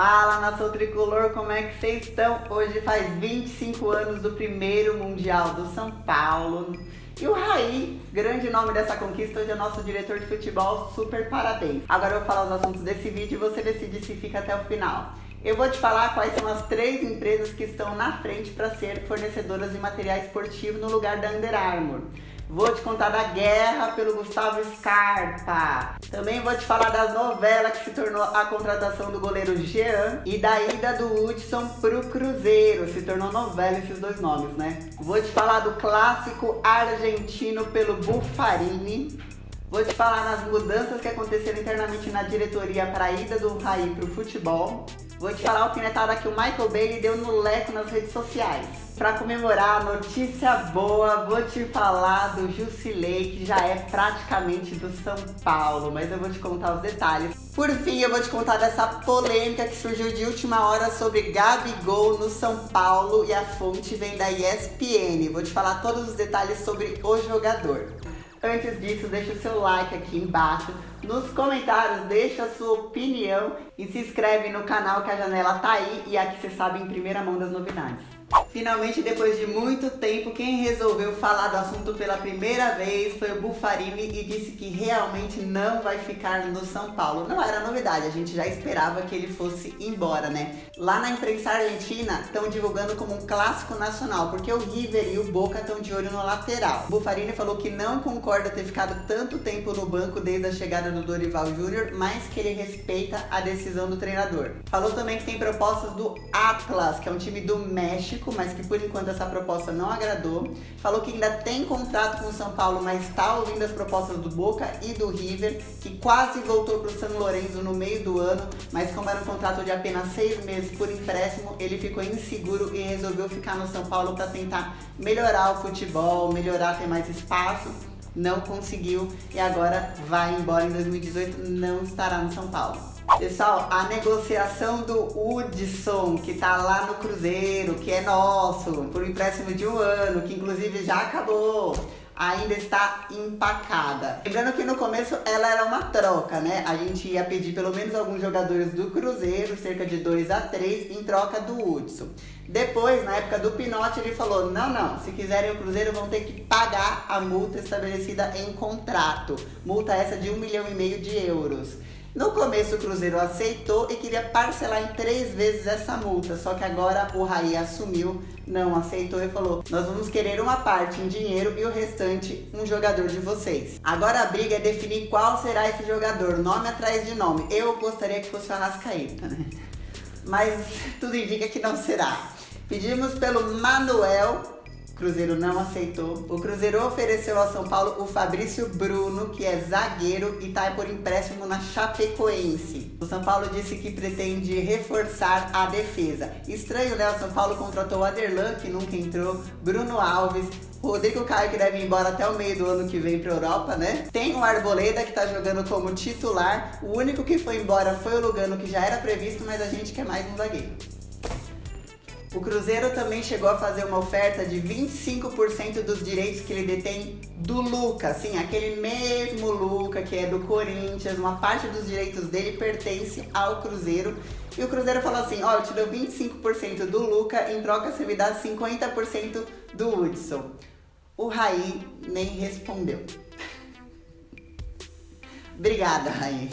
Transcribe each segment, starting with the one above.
Fala, nação tricolor, como é que vocês estão? Hoje faz 25 anos do primeiro Mundial do São Paulo. E o Raí, grande nome dessa conquista, hoje é nosso diretor de futebol, super parabéns. Agora eu vou falar os assuntos desse vídeo e você decide se fica até o final. Eu vou te falar quais são as 3 empresas que estão na frente para ser fornecedoras de material esportivo no lugar da Under Armour. Vou te contar da guerra pelo Gustavo Scarpa. Também vou te falar das novelas que se tornou a contratação do goleiro Jean e da ida do Hudson pro Cruzeiro. Se tornou novela esses dois nomes, né? Vou te falar do clássico argentino pelo Buffarini. Vou te falar nas mudanças que aconteceram internamente na diretoria para a ida do Raí pro futebol. Vou te falar a alfinetada que o Michael Bailey deu no Leco nas redes sociais. Para comemorar, notícia boa, vou te falar do Jusilei, que já é praticamente do São Paulo, mas eu vou te contar os detalhes. Por fim, eu vou te contar dessa polêmica que surgiu de última hora sobre Gabigol no São Paulo e a fonte vem da ESPN. Vou te falar todos os detalhes sobre o jogador. Antes disso, deixa o seu like aqui embaixo. Nos comentários, deixa a sua opinião e se inscreve no canal que a janela tá aí e aqui você sabe em primeira mão das novidades. Finalmente, depois de muito tempo, quem resolveu falar do assunto pela primeira vez foi o Buffarini e disse que realmente não vai ficar no São Paulo. Não era novidade, a gente já esperava que ele fosse embora, né? Lá na imprensa argentina estão divulgando como um clássico nacional, porque o River e o Boca estão de olho no lateral. O Buffarini falou que não concorda ter ficado tanto tempo no banco desde a chegada do Dorival Júnior, mas que ele respeita a decisão do treinador. Falou também que tem propostas do Atlas, que é um time do México, mas que por enquanto essa proposta não agradou. Falou que ainda tem contrato com o São Paulo, mas está ouvindo as propostas do Boca e do River, que quase voltou para o San Lorenzo no meio do ano, mas como era um contrato de apenas 6 meses por empréstimo, ele ficou inseguro e resolveu ficar no São Paulo para tentar melhorar o futebol, melhorar, ter mais espaço. Não conseguiu e agora vai embora em 2018, não estará no São Paulo. Pessoal, a negociação do Hudson, que tá lá no Cruzeiro, que é nosso, por um empréstimo de 1 ano, que inclusive já acabou, ainda está empacada. Lembrando que no começo ela era uma troca, né? A gente ia pedir pelo menos alguns jogadores do Cruzeiro, cerca de 2 a 3, em troca do Hudson. Depois, na época do Pinotti, ele falou, não, se quiserem o Cruzeiro vão ter que pagar a multa estabelecida em contrato. Multa essa de 1,5 milhão de euros. No começo o Cruzeiro aceitou e queria parcelar em 3 vezes essa multa, só que agora o Raí assumiu, não aceitou e falou, nós vamos querer uma parte em dinheiro e o restante um jogador de vocês. Agora a briga é definir qual será esse jogador, nome atrás de nome. Eu gostaria que fosse o Arrascaeta, né? Mas tudo indica que não será. Pedimos pelo Manuel, o Cruzeiro não aceitou. O Cruzeiro ofereceu ao São Paulo o Fabrício Bruno, que é zagueiro e está por empréstimo na Chapecoense. O São Paulo disse que pretende reforçar a defesa. Estranho, né? O São Paulo contratou o Aderlan, que nunca entrou, Bruno Alves, Rodrigo Caio, que deve ir embora até o meio do ano que vem para a Europa, né? Tem o Arboleda, que está jogando como titular. O único que foi embora foi o Lugano, que já era previsto, mas a gente quer mais um zagueiro. O Cruzeiro também chegou a fazer uma oferta de 25% dos direitos que ele detém do Luca, sim, aquele mesmo Luca que é do Corinthians, uma parte dos direitos dele pertence ao Cruzeiro. E o Cruzeiro falou assim, ó, eu te dou 25% do Luca, em troca você me dá 50% do Hudson. O Raí nem respondeu. Obrigada, Raí.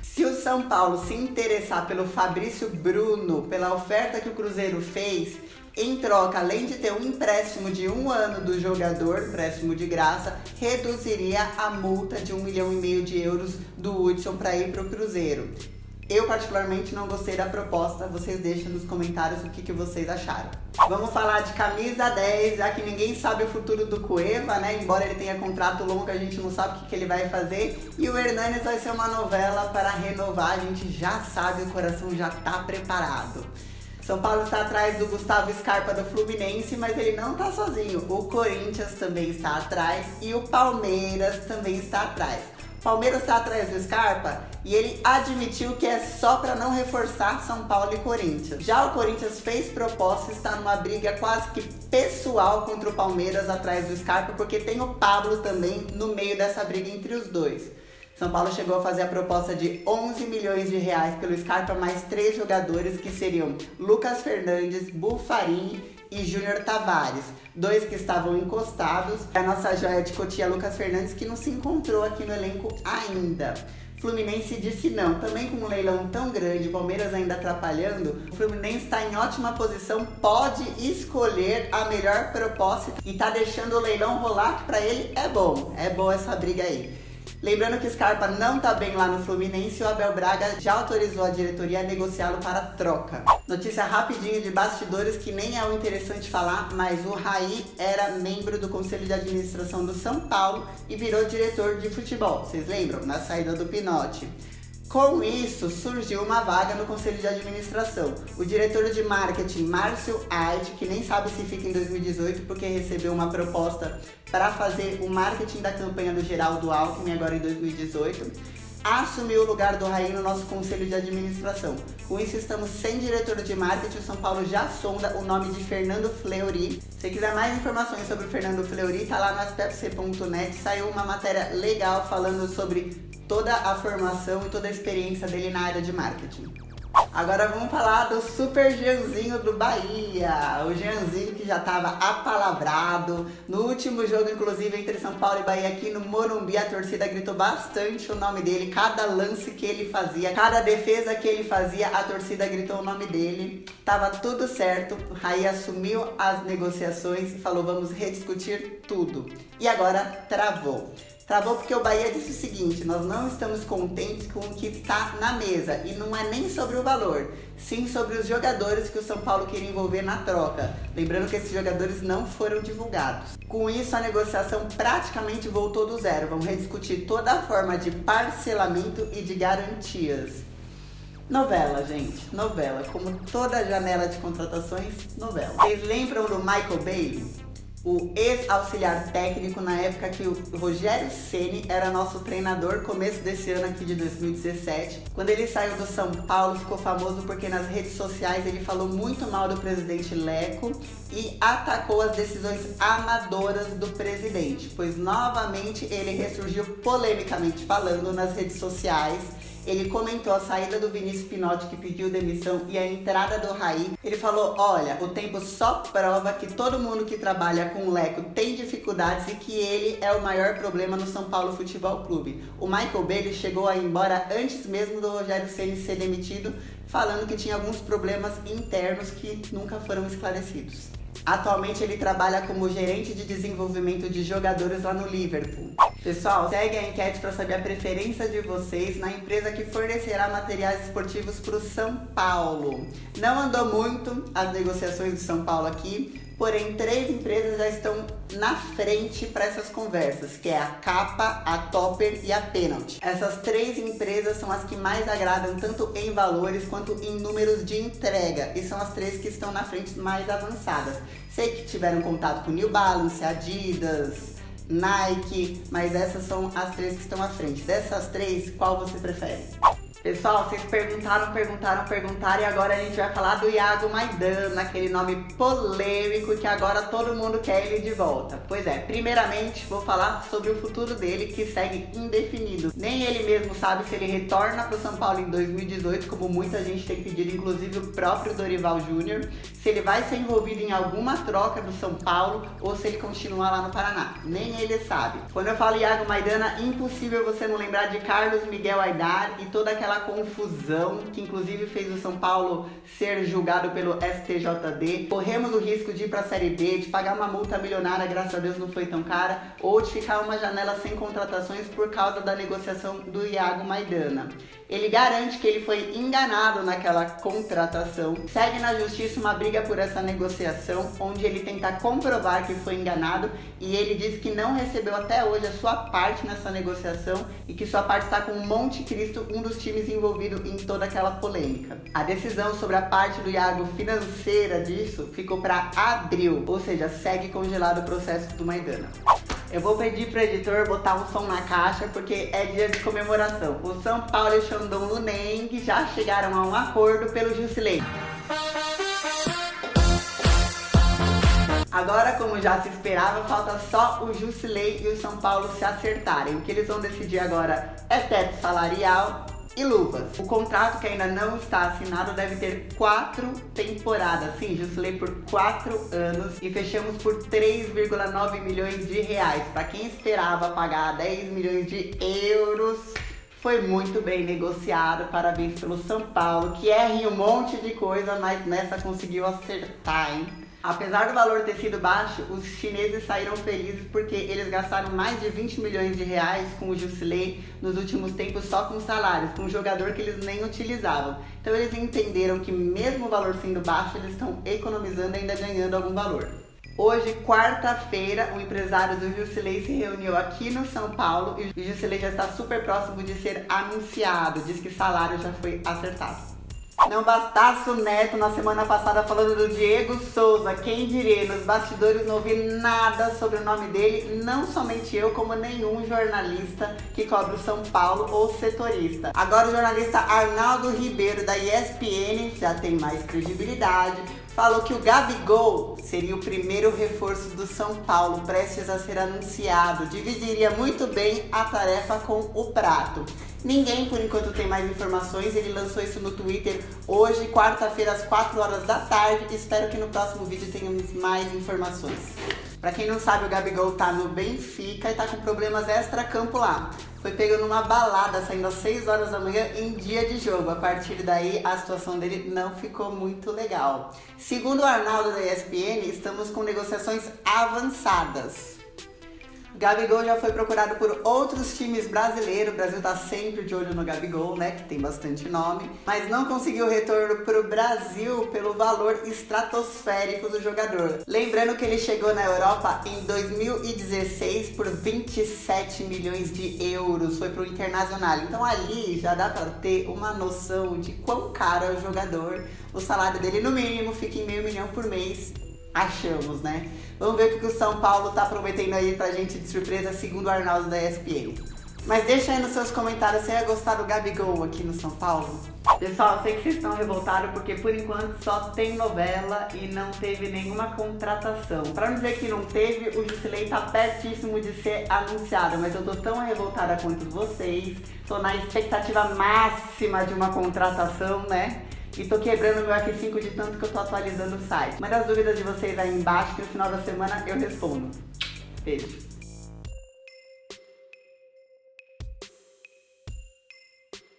Se o São Paulo se interessar pelo Fabrício Bruno, pela oferta que o Cruzeiro fez, em troca, além de ter um empréstimo de 1 ano do jogador, empréstimo de graça, reduziria a multa de 1,5 milhão de euros do Hudson para ir para o Cruzeiro. Eu particularmente não gostei da proposta, vocês deixam nos comentários o que vocês acharam. Vamos falar de camisa 10, já que ninguém sabe o futuro do Cueva, né? Embora ele tenha contrato longo, a gente não sabe o que ele vai fazer. E o Hernanes vai ser uma novela para renovar, a gente já sabe, o coração já está preparado. São Paulo está atrás do Gustavo Scarpa do Fluminense, mas ele não está sozinho. O Corinthians também está atrás e o Palmeiras também está atrás. Palmeiras está atrás do Scarpa e ele admitiu que é só para não reforçar São Paulo e Corinthians. Já o Corinthians fez proposta e está numa briga quase que pessoal contra o Palmeiras atrás do Scarpa, porque tem o Pablo também no meio dessa briga entre os dois. São Paulo chegou a fazer a proposta de 11 milhões de reais pelo Scarpa mais 3 jogadores que seriam Lucas Fernandes, Buffarini e Júnior Tavares, 2 que estavam encostados. A nossa joia de Cotia, Lucas Fernandes, que não se encontrou aqui no elenco ainda. Fluminense disse não, também com um leilão tão grande, o Palmeiras ainda atrapalhando, o Fluminense está em ótima posição, pode escolher a melhor proposta e tá deixando o leilão rolar, que para ele é boa essa briga aí. Lembrando que o Scarpa não tá bem lá no Fluminense e o Abel Braga já autorizou a diretoria a negociá-lo para troca. Notícia rapidinho de bastidores que nem é o interessante falar, mas o Raí era membro do Conselho de Administração do São Paulo e virou diretor de futebol. Vocês lembram? Na saída do Pinotti. Com isso, surgiu uma vaga no Conselho de Administração. O diretor de marketing, Márcio Aide, que nem sabe se fica em 2018 porque recebeu uma proposta para fazer o marketing da campanha do Geraldo Alckmin agora em 2018, assumiu o lugar do Raí no nosso Conselho de Administração. Com isso, estamos sem diretor de marketing. O São Paulo já sonda o nome de Fernando Fleury. Se quiser mais informações sobre o Fernando Fleury, tá lá no aspfc.net. Saiu uma matéria legal falando sobre toda a formação e toda a experiência dele na área de marketing. Agora vamos falar do Super Jeanzinho do Bahia. O Jeanzinho que já estava apalavrado. No último jogo, inclusive, entre São Paulo e Bahia aqui no Morumbi, a torcida gritou bastante o nome dele. Cada lance que ele fazia, cada defesa que ele fazia, a torcida gritou o nome dele. Tava tudo certo. O Raí assumiu as negociações e falou, vamos rediscutir tudo. E agora travou. Travou porque o Bahia disse o seguinte, nós não estamos contentes com o que está na mesa. E não é nem sobre o valor, sim sobre os jogadores que o São Paulo queria envolver na troca. Lembrando que esses jogadores não foram divulgados. Com isso, a negociação praticamente voltou do zero. Vamos rediscutir toda a forma de parcelamento e de garantias. Novela, gente, novela. Como toda janela de contratações, novela. Vocês lembram do Michael Bailey? O ex-auxiliar técnico na época que o Rogério Ceni era nosso treinador, começo desse ano aqui de 2017. Quando ele saiu do São Paulo, ficou famoso porque nas redes sociais ele falou muito mal do presidente Leco e atacou as decisões amadoras do presidente, pois novamente ele ressurgiu polemicamente falando nas redes sociais. Ele comentou a saída do Vinícius Pinotti, que pediu demissão, e a entrada do Raí. Ele falou, olha, o tempo só prova que todo mundo que trabalha com o Leco tem dificuldades e que ele é o maior problema no São Paulo Futebol Clube. O Michael Bailey chegou a ir embora antes mesmo do Rogério Ceni ser demitido, falando que tinha alguns problemas internos que nunca foram esclarecidos. Atualmente ele trabalha como gerente de desenvolvimento de jogadores lá no Liverpool. Pessoal, segue a enquete para saber a preferência de vocês na empresa que fornecerá materiais esportivos para o São Paulo. Não andou muito as negociações do São Paulo aqui, porém 3 empresas já estão na frente para essas conversas, que é a Capa, a Topper e a Penalty. Essas 3 empresas são as que mais agradam tanto em valores quanto em números de entrega e são as 3 que estão na frente mais avançadas. Sei que tiveram contato com New Balance, Adidas, Nike, mas essas são as 3 que estão à frente. Dessas 3, qual você prefere? Pessoal, vocês perguntaram e agora a gente vai falar do Iago Maidana, aquele nome polêmico que agora todo mundo quer ele de volta. Pois é, primeiramente vou falar sobre o futuro dele, que segue indefinido. Nem ele mesmo sabe se ele retorna para o São Paulo em 2018, como muita gente tem pedido, inclusive o próprio Dorival Júnior, se ele vai ser envolvido em alguma troca do São Paulo ou se ele continua lá no Paraná. Nem ele sabe. Quando eu falo Iago Maidana, impossível você não lembrar de Carlos Miguel Aidar e toda aquela confusão que inclusive fez o São Paulo ser julgado pelo STJD. Corremos o risco de ir para a Série B, de pagar uma multa milionária, graças a Deus não foi tão cara, ou de ficar uma janela sem contratações por causa da negociação do Iago Maidana. Ele garante que ele foi enganado naquela contratação. Segue na justiça uma briga por essa negociação, onde ele tenta comprovar que foi enganado e ele diz que não recebeu até hoje a sua parte nessa negociação e que sua parte está com o Monte Cristo, um dos times envolvido em toda aquela polêmica. A decisão sobre a parte do Iago financeira disso ficou para abril, ou seja, segue congelado o processo do Maidana. Eu vou pedir pro editor botar um som na caixa porque é dia de comemoração. O São Paulo e o Shandong Luneng já chegaram a um acordo pelo Jusilei. Agora, como já se esperava, falta só o Jusilei e o São Paulo se acertarem. O que eles vão decidir agora é teto salarial e luvas. O contrato, que ainda não está assinado, deve ter 4 temporadas. Sim, Jusilei por 4 anos e fechamos por 3,9 milhões de reais. Para quem esperava pagar 10 milhões de euros, foi muito bem negociado. Parabéns pelo São Paulo, que erra em um monte de coisa, mas nessa conseguiu acertar, hein? Apesar do valor ter sido baixo, os chineses saíram felizes porque eles gastaram mais de 20 milhões de reais com o Jusilei nos últimos tempos só com salários, com um jogador que eles nem utilizavam. Então eles entenderam que mesmo o valor sendo baixo, eles estão economizando e ainda ganhando algum valor. Hoje, quarta-feira, o empresário do Jusilei se reuniu aqui no São Paulo e o Jusilei já está super próximo de ser anunciado. Diz que o salário já foi acertado. Não bastasse o Neto na semana passada falando do Diego Souza, quem diria, nos bastidores não ouvi nada sobre o nome dele, não somente eu, como nenhum jornalista que cobre o São Paulo ou setorista. Agora o jornalista Arnaldo Ribeiro, da ESPN, já tem mais credibilidade, falou que o Gabigol seria o primeiro reforço do São Paulo, prestes a ser anunciado. Dividiria muito bem a tarefa com o Prato. Ninguém, por enquanto, tem mais informações. Ele lançou isso no Twitter hoje, quarta-feira, às 4 horas da tarde. Espero que no próximo vídeo tenhamos mais informações. Pra quem não sabe, o Gabigol tá no Benfica e tá com problemas extra-campo lá. Foi pego numa balada, saindo às 6 horas da manhã em dia de jogo. A partir daí, a situação dele não ficou muito legal. Segundo o Arnaldo da ESPN, estamos com negociações avançadas. Gabigol já foi procurado por outros times brasileiros. O Brasil tá sempre de olho no Gabigol, né? Que tem bastante nome. Mas não conseguiu retorno pro Brasil pelo valor estratosférico do jogador. Lembrando que ele chegou na Europa em 2016 por 27 milhões de euros. Foi pro Internacional. Então ali já dá pra ter uma noção de quão caro é o jogador. O salário dele, no mínimo, fica em $500 mil por mês. Achamos, né? Vamos ver o que o São Paulo tá prometendo aí pra gente de surpresa, segundo o Arnaldo da ESPN. Mas deixa aí nos seus comentários se ia gostar do Gabigol aqui no São Paulo. Pessoal, eu sei que vocês estão revoltados porque por enquanto só tem novela e não teve nenhuma contratação. Pra não dizer que não teve, o Jusilei tá pertíssimo de ser anunciado, mas eu tô tão revoltada quanto vocês. Tô na expectativa máxima de uma contratação, né? E tô quebrando meu F5 de tanto que eu tô atualizando o site. Manda as dúvidas de vocês aí embaixo que no final da semana eu respondo. Beijo!